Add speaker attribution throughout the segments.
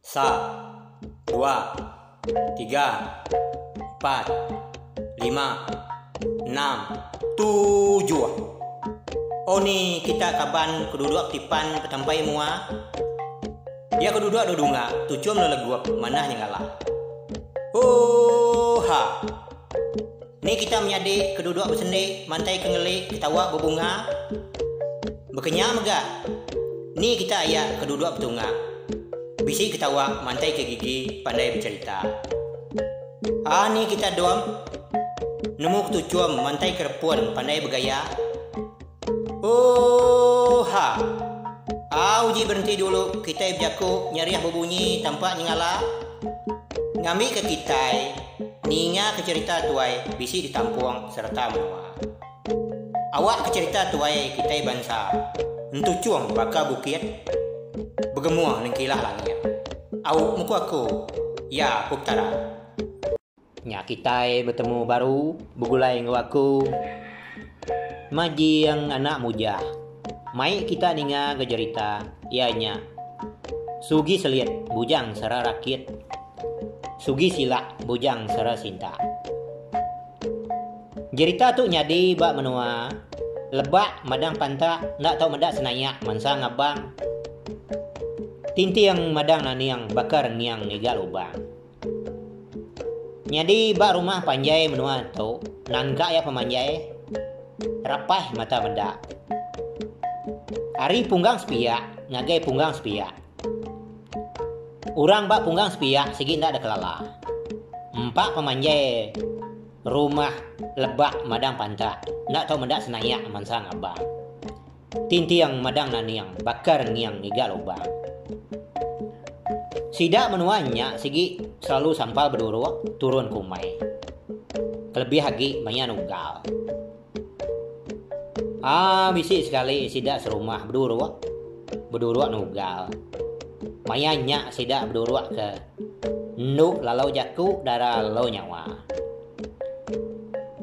Speaker 1: Sa, dua, tiga, empat, lima, enam, tujuh. Oh ni kita kaban keduduk tipan petampai mua. Dia keduduk dudunga, tujuan lo lagu mana yang ngalah. Oh ha. Ni kita menyadi keduduk bersendi, mantai kengelik, ketawa berbunga. Berkenyang megah. Ni kita ayat keduduk bertunga. Bisi ketawa, mantai ke gigi, pandai bercerita. Ni kita doam. Nemu ketujuan, mantai kerepun, pandai bergaya. Oh ha. Uji berhenti dulu, kita berjaku, nyariah berbunyi, tampak nyengala. Ngambil ke kita, ninga ke cerita tuai, bisi ditampung serta menua. Awak ke cerita tuai, kita bangsa. Entu cuang baka bukit, bergemua nengkilah langit. Awak muka aku, ya aku tara. Nya kita bertemu baru, bergulai dengan aku. Maji yang anak muja. Mai kita ninga gejerita, ianya. Sugi seliat, bujang sara rakit. Sugi silak, bujang sara sinta. Jerita tu nyadi bak menua. Lebak madang pantak, nak tahu medak senayak, mansa ngabang. Tinti yang madang naniang, bakar niang ngegal lubang. Nyadi bak rumah panjai menua tu, nangka ya pemanjai. Rapah mata medak. Ari punggang sepiak, ngagai punggang sepiak. Urang bak punggang sepiak, segi ndak ada kelala. Empak pemanjai rumah lebak madang pantak, ndak tahu mendak senayak mansa ngabang. Tinti yang madang naniang, bakar niang iga lubang. Sidak menuanya, segi selalu sampal berduruk, turun kumai. Kelebih hagi banyak nugal. Bisi sekali sidak serumah berduruk nugal. Mayanya sidak berduruk ke nduk lalau jaku darah lalau nyawa.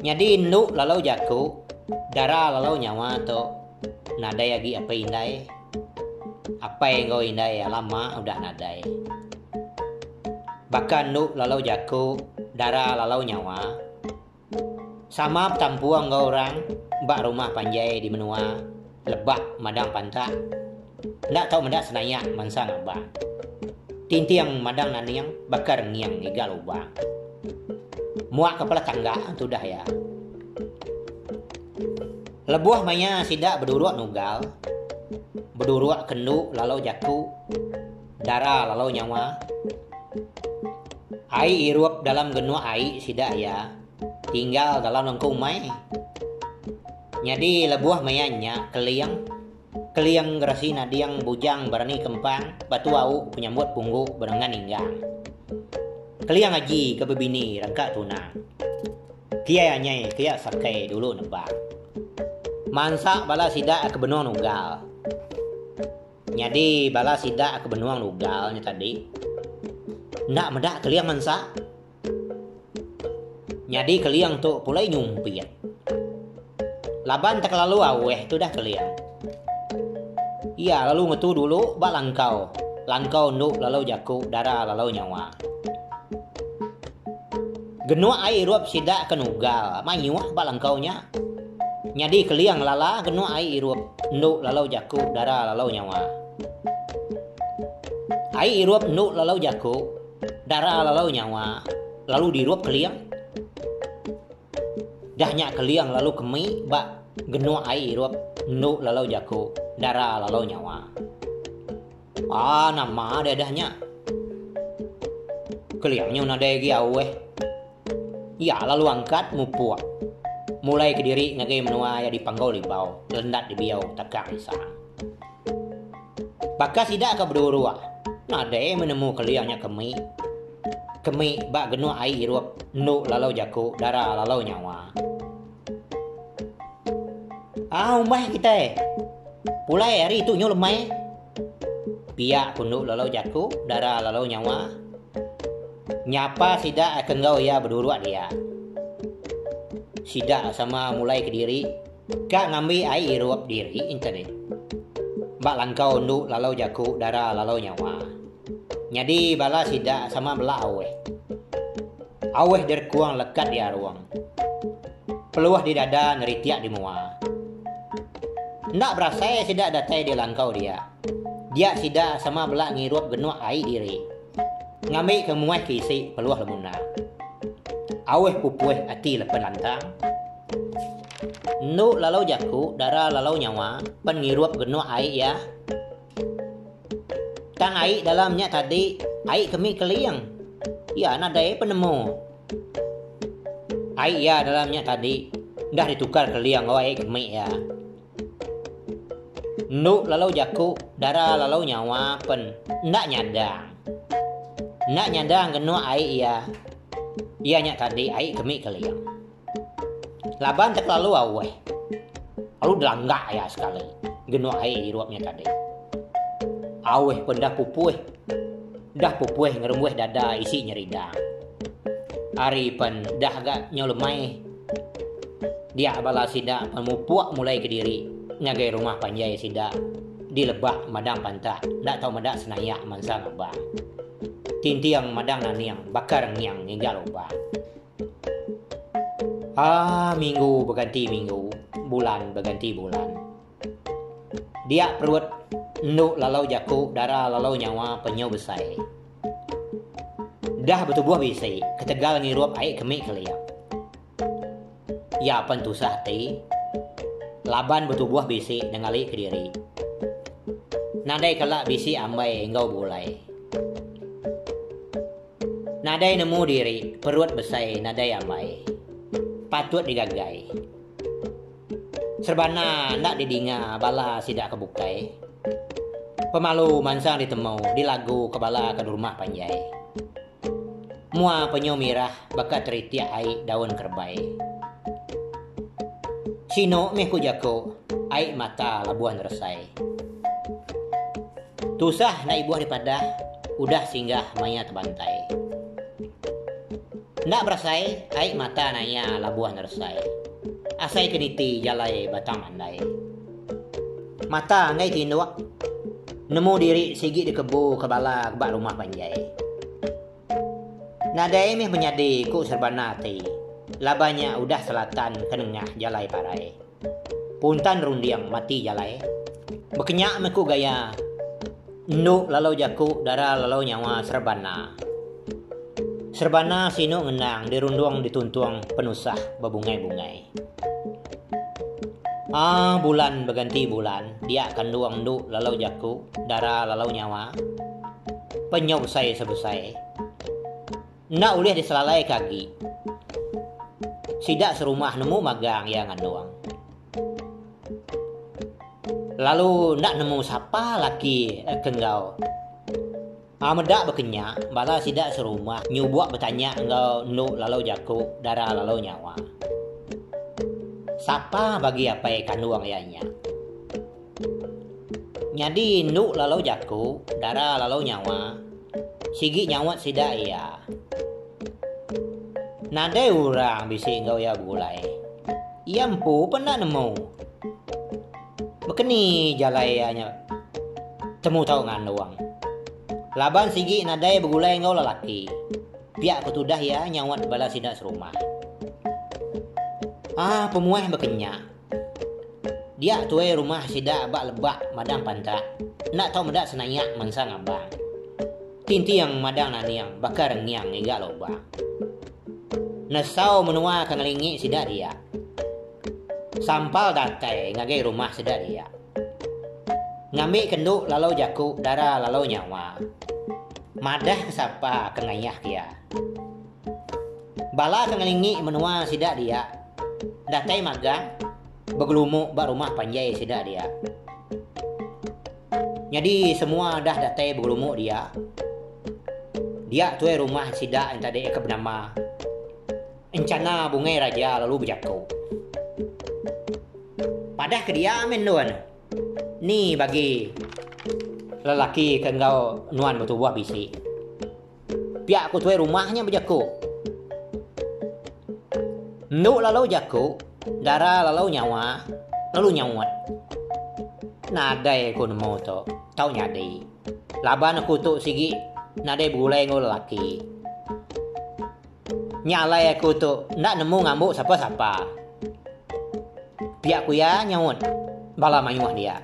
Speaker 1: Nyadi nduk lalau jaku darah lalau nyawa tu nadai lagi apa indai. Apa yang kau indai lama udah nadai. Bahkan nduk lalau jaku darah lalau nyawa. Sama tampuang kau orang bak rumah panjai di menua lebak madang pantak. Ndak tahu mendak senayak mansa ngabang. Tinti yang madang naniang bakar niang iga lubang. Muak kepala tangga tu dah ya. Lebuah maya sidak berduruk nugal. Berduruk kenduk lalau jaku. Darah lalau nyawa. Ai irup dalam genua ai sidak ya. Tinggal dalam lengkung mai. Nyadi lebuah mayanya keliang gerasi nadiang bujang berani kempang batu au penyambut punggu berengan inggang. Keliang aji ke bebini rangka tunang. Kia nyai kia sakai dulu nebak. Mansa bala sidak ke benuang nugal. Nyadi bala sidak ke benuang nugalnya tadi. Ndak medak keliang mansa. Nyadi keliang tu pulai nyumpit. Laban tak lalu aweh tu dah keliang. Iya lalu ngetu dulu bak langkau. Langkau nduk lalu jaku darah lalu nyawa. Genua ai irup sidak kenugal. Manyuah bak langkaunya. Nyadi keliang lala genua ai irup nduk lalu jaku darah lalu nyawa. Ai irup nduk lalu jaku darah lalu nyawa. Lalu dirup keliang. Dahnya keliang lalu kemi bak genua ai irup nduk lalu jaku darah lalu nyawa. Nama dia dahnya. Keliangnya nada lagi aweh. Ya lalu angkat mupuak. Mulai ke diri ngagai menua ya dipanggau libau. Lendat di biau takang isang. Baka sidak ke berdurua. Nada menemu keliangnya kemi. Kemi bak genua ai irup nduk lalu jaku darah lalu nyawa. Umah kita pulai hari itu nyul lemai. Piak kunduk lalau jaku darah lalau nyawa. Nyapa sidak akan kau ya berduruk dia. Sidak sama mulai ke diri. Kak ngambil air irup diri internet. Bak langkau nduk lalau jaku darah lalau nyawa. Jadi bala sida sama bela aweh. Aweh derkuang lekat di aruang. Peluah di dada ngeritiak di mua. Ndak berasa sida datai di langkau dia. Dia sida sama bela ngirup genuak air diri. Ngambil ke muai kisi peluah lemuna. Aweh pupueh ati lepen lantang. Nu lalau jaku dara lalau nyawa pen ngirup genuak air ya. Tang air dalamnya tadi air kemi keliang. Ya nadai penemu. Air ya dalamnya tadi dah ditukar keliang air kemi ya. Nu lalau jaku dara lalau nyawa pen ndak nyadang. Ndak nyadang genuak air ya. Ianya tadi air kemi keliang. Laban terlalu aweh. Lalu delanggak ya sekali. Genuak air iruapnya tadi. Aweh pun dah pupueh. Dah pupueh ngerembueh dada isi nyeridang. Ari pen dah agak nyolemai. Dia bala sida pemupuak mulai ke diri. Ngagai rumah panjai sida. Di lebak madang pantah. Dak tahu madak senayak mansang abang. Tintiang madang naniang. Bakar ngiang hingga lubang. Minggu berganti minggu. Bulan berganti bulan. Dia perut nduk lalau jaku dara lalau nyawa penyo besai. Dah bertubuh bisi ketegal ngirup air kemik keliang. Ya pentusah ti. Laban bertubuh bisi dengali ke diri. Nadai kelak bisi ambai engkau bulai. Nadai nemu diri perut besai nadai ambai. Patut digagai. Serbana ndak didinga bala sidak kebukai. Pemalu mansang ditemu di lagu kebala ke rumah panjai. Mua penyo mirah bakat teritiak air daun kerbai. Sino mehku jako air mata labuan resai. Tusah nak ibuah daripada udah singgah maya terbantai. Ndak berasai air mata naya labuan resai. Asai keniti jalai batang mandai. Mata ngai tinduak. Nemu diri sigi di kebu kebala kebak rumah panjai. Nadai meh menyadi ku serbana ti. Labanya udah selatan kenengah jalai parai. Puntan rundiang mati jalai. Bekenyak meku gaya. Nduk lalau jaku dara lalau nyawa serbana. Serbana sino ngenang dirunduang dituntuang penusah bebungai-bungai. Bulan berganti bulan, dia kanduang nduk lalau jaku, dara lalau nyawa. Penyau besai sebesai. Nak ulih diselalai kaki. Sidak serumah nemu magang yang nganduang. Lalu nak nemu siapa laki kenggau. Medak berkenyak, bala sidak serumah nyubuak bertanya engkau nduk lalau jaku, dara lalau nyawa. Siapa bagi apa kanduang ianya? Nyadi nduk lalau jaku, dara lalau nyawa. Sigi nyawat sida iya. Nadai orang bisi engkau ya bulai. Ia empu pernah nemu. Bekeni jalai ianya. Temu tahu nganduang. Laban sigi nadai begulai engkau lelaki. Piak ketudah ya nyawat bala sida serumah. Pemuah berkenyak. Dia tuai rumah sida bak lebak madang pantak. Nak tahu medak senayak mansang abang. Tinti yang madang naniang bakar ngiang iga lobang. Nesau menua kengelingi sida dia. Sampal datai ngagai rumah sida dia. Ngambil kenduk lalau jaku dara lalau nyawa. Madah kesapa kengayah dia. Bala kengelingi menua sida dia. Datai magang begelumuk bak rumah panjai sida dia. Jadi semua dah datai begelumuk dia. Dia tuai rumah sida yang tadi ke bernama Encana Bungai Raja lalu berjaku. Padah ke dia menduan. Ni bagi lelaki ke engkau nuan bertubuh bisi. Piak aku tuai rumahnya berjaku. Nduk lalau jaku, dara lalau nyawa, lalu nyawat. Nadai aku nemu tu, tau nyadi. Laban aku tu sigi nadai bergulai ngau lelaki. Nyalai aku tu nak nemu ngambuk siapa-siapa. Pihak ku ya nyawut bala manyuah dia.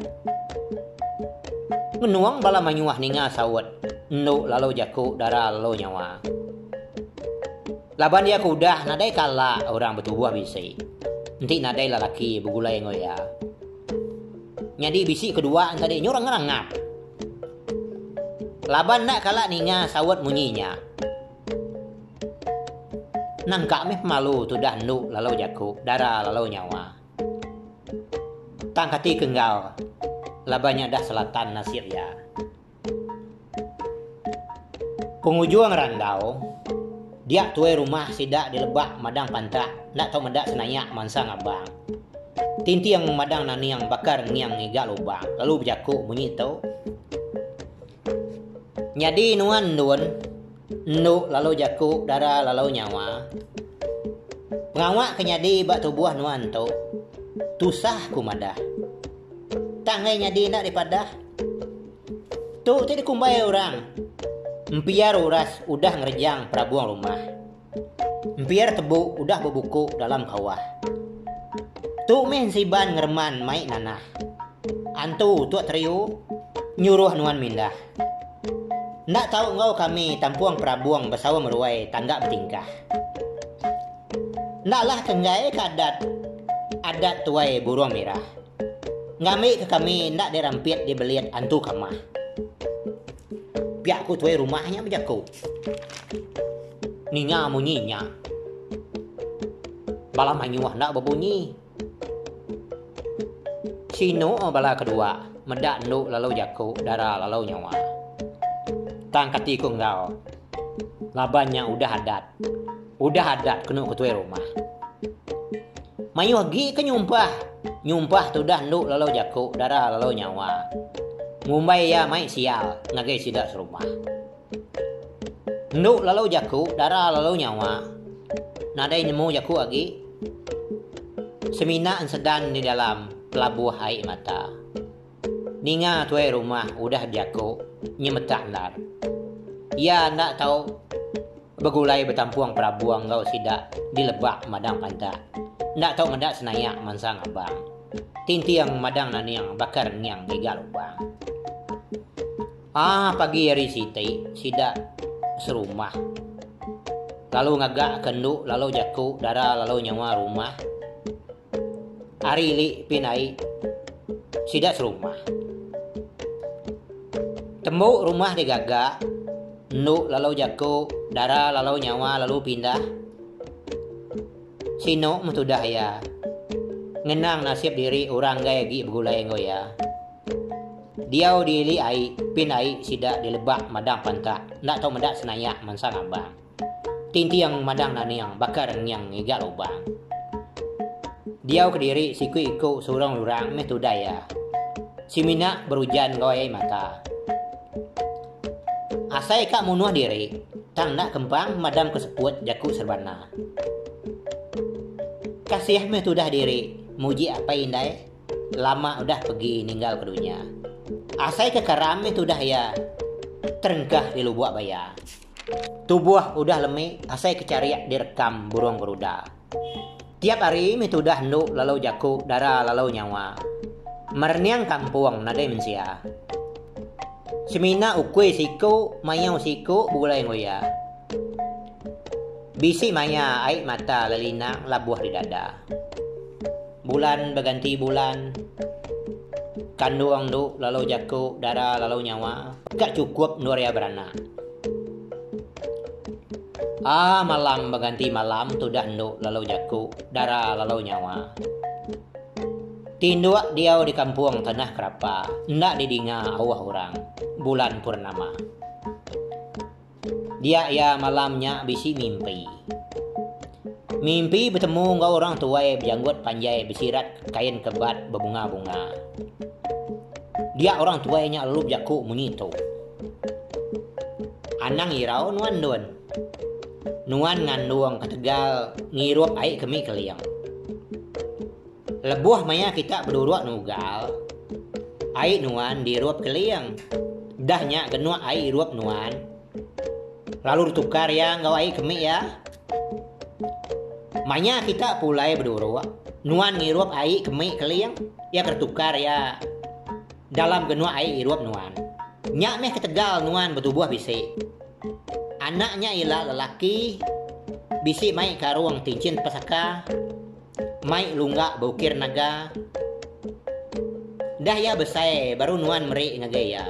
Speaker 1: Menuang bala manyuah ninga sawut. Nduk lalu jaku darah lalu nyawa. Laban dia kudah nadai kala orang bertubuh bisi. Nanti nadai lelaki bergulai ngau ya. Nyadi bisi kedua tadi nyurang ngerangap. Laban nak kalak ninga sawat munyinya. Nangkak meh malu tu dah nduk lalau jaku darah lalau nyawa. Tangkati kenggal. Labanya dah selatan nasir ya. Pengujuang randau. Dia tuai rumah sidak di lebak madang pantak. Nak tahu mendak senayak mansa ngabang. Tinti yang madang nani yang bakar ngiang ngigak lubang. Lalu berjaku bunyi tau. Nyadi nuan nduk lalu jaku darah lalu nyawa. Ngawak kenyadi bak tubuh nuan tu. Tusah ku madah. Tangai nyadi nak dipadah. Tu tadi kumbai orang. Empiar uras udah ngerjang perabuang rumah. Empiar tebu udah berbuku dalam kawah. Tu men siban ngerman mai nanah. Antu tuak teriu nyuruh nuan mindah. Nak tahu ngau kami tampuang perabuang bersawa meruai tangga bertingkah. Naklah kenggai ke adat tuai buruang merah. Ngami ke kami nak dirampit dibeliat antu kamah. Biak ku tuai rumahnya berjaku. Ninga munyinya. Bala manyuah nak berbunyi. Sino bala kedua medak nduk lalu jaku darah lalu nyawa. Tangkati ku engkau. Labannya udah adat kena ketua rumah. Mayu lagi ke nyumpah tu dah nduk lalu jaku darah lalu nyawa. Ngumbai ya mai sial ngagai sidak serumah. Nduk lalu jaku darah lalu nyawa. Nadai nemu jaku lagi. Semina sedan di dalam pelabuh air mata. Ninga tuai rumah udah jaku nyemetak lar. Ya nak tahu bergulai bertampuang perabuang ngau sidak di lebak madang pantak. Nak tahu mendak senayak mansang abang. Tinti yang madang nani yang bakar ngiang gigal lubang. Pagi hari sidak serumah. Lalu ngagak kenduk lalu jaku darah lalu nyawa rumah. Hari li pinai sidak serumah. Tembuk rumah digagak. Nduk lalu jaku darah lalu nyawa lalu pindah. Sino mutudah ya. Ngenang nasib diri orang gaya gi bergulai ngoya. Diau dili ai pinai sidak di lebak madang pantak. Nak tahu mendak senayak mansang abang. Tinti yang madang nani yang bakar yang ngigak lubang. Diau kediri siku ikut seorang lurang metudah ya. Si minak berujan goyai mata. Asai kak munuh diri, tang nak kempang madam keseput jaku serbana. Kasih meh tudah diri, muji apa indai, lama udah pergi ninggal ke dunia. Asai ke karam meh tudah ya, terengkah di lubuk baya. Tubuh udah lemi, asai kecariak direkam burung beruda. Tiap hari meh tudah nduk lalu jaku darah lalu nyawa. Merniang kampung nadai mensia. Semina ukui siku, mayau siku, bulai ngoya. Bisi maya air mata lelinang labuh di dada. Bulan berganti bulan. Kanduang nduk lalu jaku, darah lalu nyawa. Gak cukup nuria beranak. Malam berganti malam, tudah nduk lalu jaku, darah lalu nyawa. Tinduak diau di kampung tanah kerapa, ndak didinga awah orang, bulan purnama. Dia ya malamnya bisi mimpi. Mimpi bertemu ngau orang tuai berjanggut panjai bersirat kain kebat berbunga-bunga. Dia orang tuainya lup jaku munito. Anang irau nuan don. Nuan nganduang ketegal ngirup air kemi keliang. Lebuh maya kita berduruak nugal. Air nuan diruap keliang. Dahnya genua air ruap nuan. Lalu ditukar ya, ngawai kemik ya. Manya kita pulai berdua. Nuan ngirup air kemik kaliang, ya tertukar ya. Dalam genua air irup nuan. Nyak meh ketegal nuan bertubuh bisi. Anaknya ialah lelaki, bisi mai karuang tincin pasaka, mai lunggak bukir naga. Dah ya besai baru nuan meri ngagaya.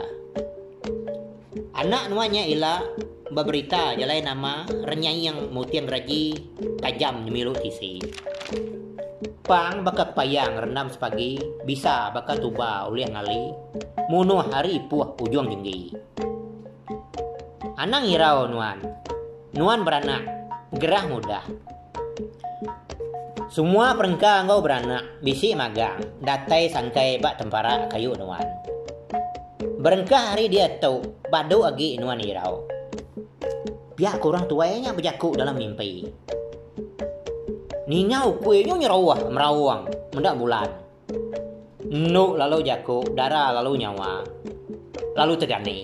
Speaker 1: Anak nuannya ialah berberita jalai nama renyai yang mutiang raji tajam nyemilu tisi. Pang baka payang rendam sepagi bisa baka tuba uliang ngali munuh hari puah ujung jenggi. Anang irau nuan beranak gerah mudah. Semua perengka engkau beranak bisi magang datai sangkai bak tempara kayu nuan. Berengkah hari dia tahu badu agi nuan irau. Pihak kurang tuanya berjaku dalam mimpi. Ningau kuenya nyerawah merawang mendak bulan. Nuk lalu jaku darah lalu nyawa. Lalu terjani.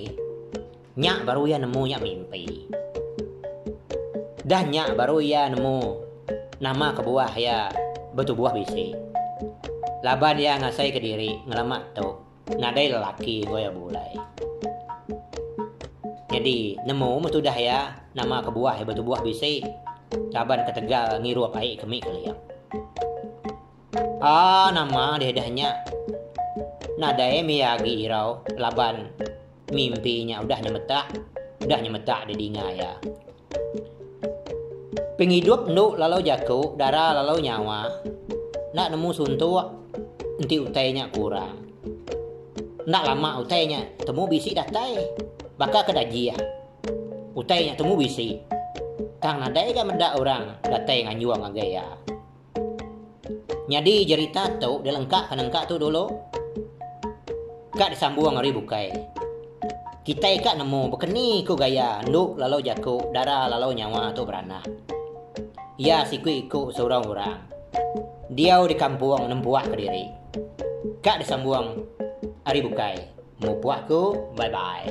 Speaker 1: Nyak baru ya nemu nyak mimpi. Dah nyak baru ya nemu nama kebuah ya bertubuh bisi. Laban ya ngasai ke diri ngelamak tu ngadai lelaki goya bulai. Jadi nemu metudah ya nama kebuah ya bertubuh bisi. Laban ketegal ngiruap air kemik kaliang. Nama dia dahnya nadai miyagi irau laban mimpinya udah nyemetak di dinga ya. Penghidup nduk lalau jaku, darah lalau nyawa. Nak nemu suntuk, enti utainya kurang. Nak lama utainya, temu bisi datai. Baka kedaji ya. Utainya temu bisi. Kang nadai kan mendak orang, datai nganjuang agaya. Nyadi cerita tu, dia lengkap kan lengkap tu dulu. Kak disambung ngari bukai. Kita ikat nemu bekeni ku gaya, nduk lalau jaku, darah lalau nyawa tu beranak. Ya siku ikut seorang orang. Dia di kampung nempuak ke diri. Kak disambung hari bukai. Mau puakku, bye bye.